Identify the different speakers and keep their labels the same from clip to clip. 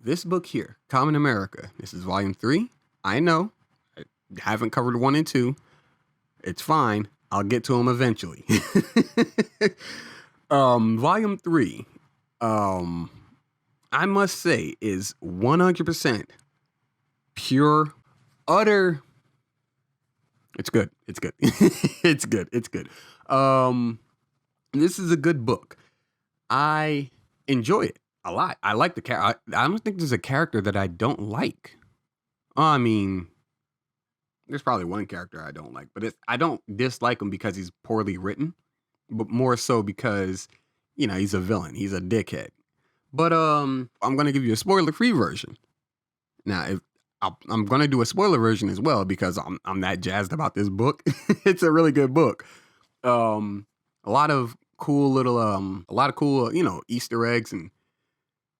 Speaker 1: this book here, Common America. This is volume 3. I know I haven't covered 1 and 2. It's fine. I'll get to them eventually. Volume 3, I must say, is 100% pure, utter. It's good. It's good. It's good. It's good. This is a good book. I enjoy it a lot. I like the character. I don't think there's a character that I don't like. I mean, there's probably one character I don't like, but I don't dislike him because he's poorly written, but more so because, he's a villain. He's a dickhead. But I'm gonna give you a spoiler-free version. Now, if I'm gonna do a spoiler version as well because I'm that jazzed about this book. It's a really good book. A lot of cool little Easter eggs and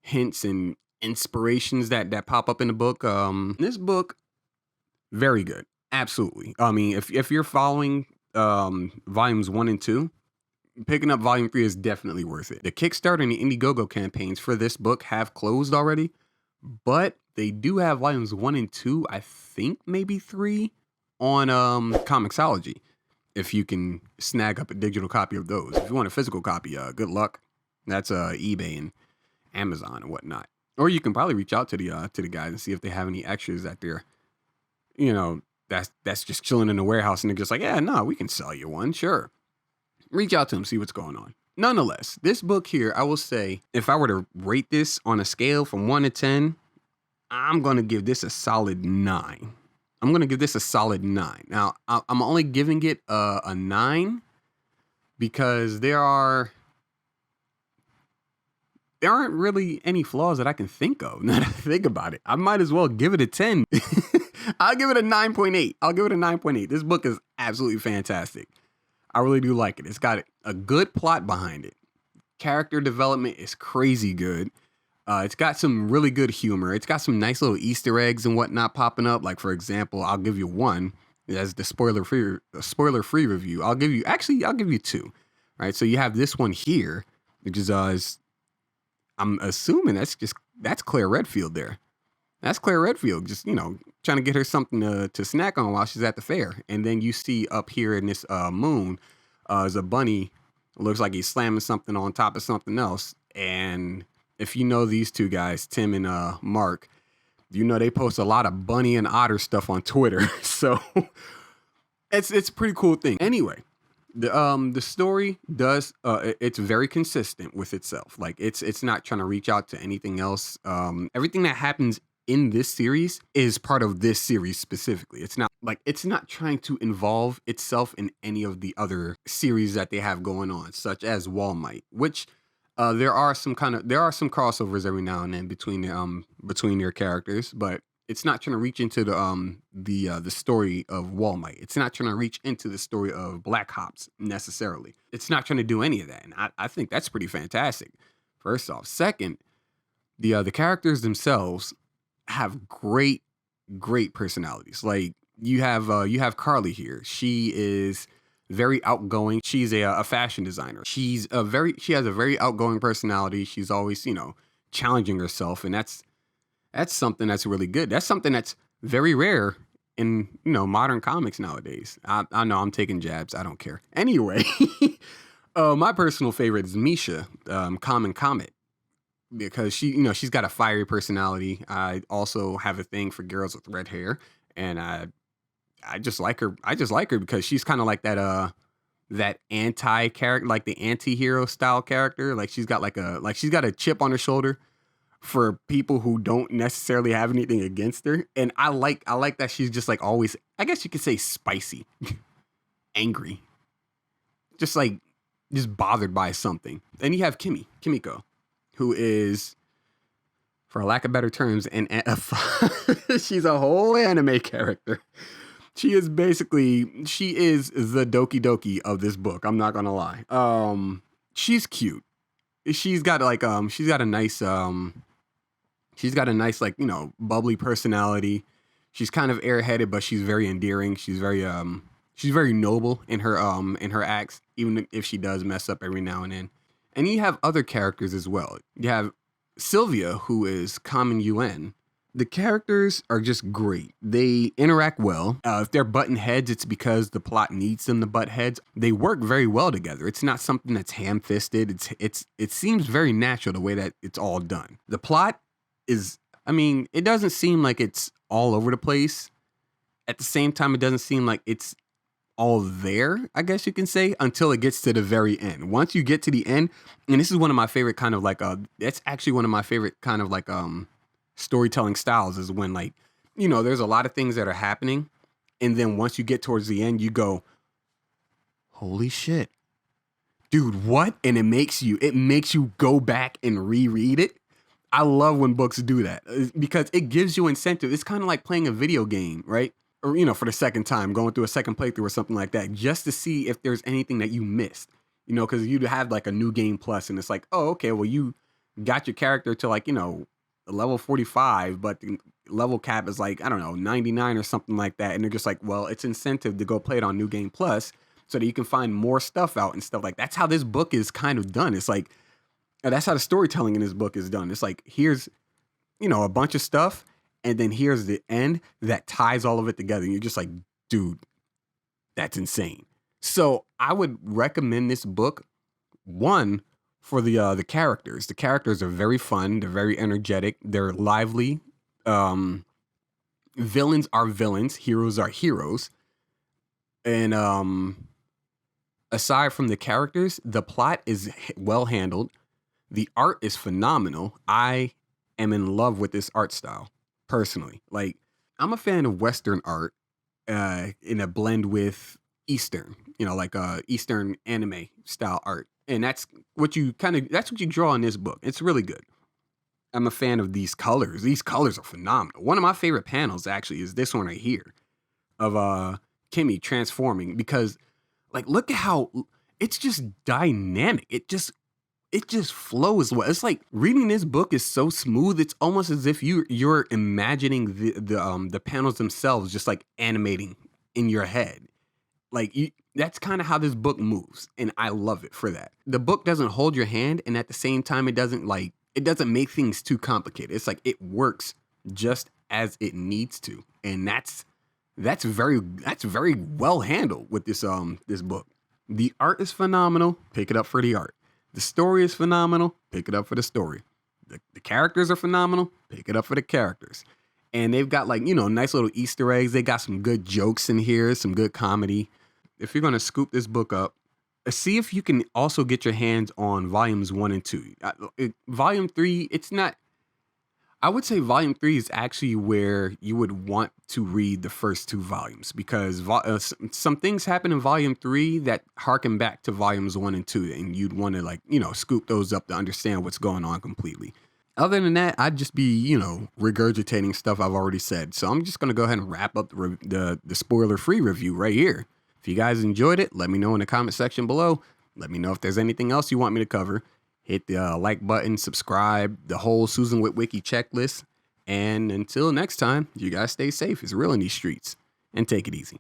Speaker 1: hints and inspirations that pop up in the book. This book, very good. Absolutely. I mean, if you're following volumes 1 and 2, picking up volume 3 is definitely worth it. The Kickstarter and the Indiegogo campaigns for this book have closed already, but they do have volumes 1 and 2, I think maybe 3, on Comixology. If you can snag up a digital copy of those. If you want a physical copy, good luck. That's eBay and Amazon and whatnot. Or you can probably reach out to the guys and see if they have any extras that they're, that's just chilling in the warehouse and they're just like, yeah, no, we can sell you one, sure. Reach out to them, see what's going on. Nonetheless, this book here, I will say, if I were to rate this on a scale from 1 to 10, I'm going to give this a solid 9. I'm going to give this a solid 9. Now, I'm only giving it a 9 because there aren't really any flaws that I can think of now that I think about it. I might as well give it a 10. I'll give it a 9.8. I'll give it a 9.8. This book is absolutely fantastic. I really do like it. It's got a good plot behind it. Character development is crazy good. It's got some really good humor. It's got some nice little Easter eggs and whatnot popping up. Like, for example, I'll give you one. As the spoiler-free review. I'll give you 2. Right? So you have this one here, which is I'm assuming that's Claire Redfield there. That's Claire Redfield, just, trying to get her something to snack on while she's at the fair. And then you see up here in this moon is a bunny. It looks like he's slamming something on top of something else. And if you know these two guys, Tim and Mark, they post a lot of bunny and otter stuff on Twitter. So it's a pretty cool thing. Anyway, the story does it's very consistent with itself. Like it's not trying to reach out to anything else. Everything that happens in this series is part of this series specifically. It's not trying to involve itself in any of the other series that they have going on, such as Wall Might, which there are some crossovers every now and then between their characters, but it's not trying to reach into the story of Wall Might. It's not trying to reach into the story of Black Hops necessarily. It's not trying to do any of that, and I think that's pretty fantastic. First off, second, the characters themselves have great personalities. Like you have Carly here. She is very outgoing. She's a fashion designer. She has a very outgoing personality. She's always, challenging herself. And that's something that's really good. That's something that's very rare in, modern comics nowadays. I know I'm taking jabs. I don't care. Anyway, my personal favorite is Misha, Kamen Comet. Because she's got a fiery personality. I also have a thing for girls with red hair. And I just like her. I just like her because she's kind of like that anti-character, like the anti-hero style character. Like she's got she's got a chip on her shoulder for people who don't necessarily have anything against her. And I like that she's just like always, I guess you could say spicy, angry, just bothered by something. And you have Kimiko, who is, for lack of better terms, she's a whole anime character. She is the Doki Doki of this book. I'm not gonna lie. She's cute. She's got a nice bubbly personality. She's kind of airheaded, but she's very endearing. She's very noble in her acts, even if she does mess up every now and then. And you have other characters as well. You have Sylvia, who is Kamen UN, the characters are just great. They interact well. If they're button heads, it's because the plot needs them to butt heads. They work very well together. It's not something that's ham-fisted. It seems very natural the way that it's all done. The plot is, I mean, it doesn't seem like it's all over the place. At the same time, it doesn't seem like it's all there, I guess you can say, until it gets to the very end. Once you get to the end, and this is one of my favorite kind of like that's actually one of my favorite kind of like storytelling styles, is when, like, you know, there's a lot of things that are happening, and then once you get towards the end, you go, holy shit, dude, what? And it makes you go back and reread it. I love when books do that because it gives you incentive. It's kind of like playing a video game, right? Or, you know, for the second time, going through a second playthrough or something like that, just to see if there's anything that you missed, you know, because you'd have like a new game plus, and it's like, oh, okay, well, you got your character to, like, you know, level 45, but the level cap is like, I don't know, 99 or something like that. And they're just like, well, it's incentive to go play it on New Game Plus so that you can find more stuff out and stuff like that's how this book is kind of done. It's like, that's how the storytelling in this book is done. It's like, here's, you know, a bunch of stuff, and then here's the end that ties all of it together. And you're just like, dude, that's insane. So I would recommend this book, one, for the characters. The characters are very fun. They're very energetic. They're lively. Villains are villains. Heroes are heroes. And aside from the characters, the plot is well handled. The art is phenomenal. I am in love with this art style, personally. Like, I'm a fan of Western art in a blend with Eastern, you know, like Eastern anime style art. And that's what you draw in this book. It's really good. I'm a fan of these colors. These colors are phenomenal. One of my favorite panels actually is this one right here of Kimmy transforming, because, like, look at how it's just dynamic. It just flows well. It's like reading this book is so smooth. It's almost as if you're imagining the panels themselves just like animating in your head. Like, that's kind of how this book moves, and I love it for that. The book doesn't hold your hand, and at the same time, it doesn't make things too complicated. It's like it works just as it needs to, and that's very well handled with this book. The art is phenomenal. Pick it up for the art. The story is phenomenal. Pick it up for the story. The characters are phenomenal. Pick it up for the characters. And they've got, like, you know, nice little Easter eggs. They got some good jokes in here, some good comedy. If you're going to scoop this book up, see if you can also get your hands on volumes 1 and 2. Volume 3, it's not... I would say volume 3 is actually where you would want to read the first 2 volumes, because some things happen in volume 3 that harken back to volumes 1 and 2, and you'd want to, like, you know, scoop those up to understand what's going on completely. Other than that, I'd just be, you know, regurgitating stuff I've already said. So I'm just going to go ahead and wrap up the spoiler-free review right here. If you guys enjoyed it, let me know in the comment section below. Let me know if there's anything else you want me to cover. Hit the like button, subscribe, the whole Susan Witwicky checklist. And until next time, you guys stay safe. It's real in these streets. And take it easy.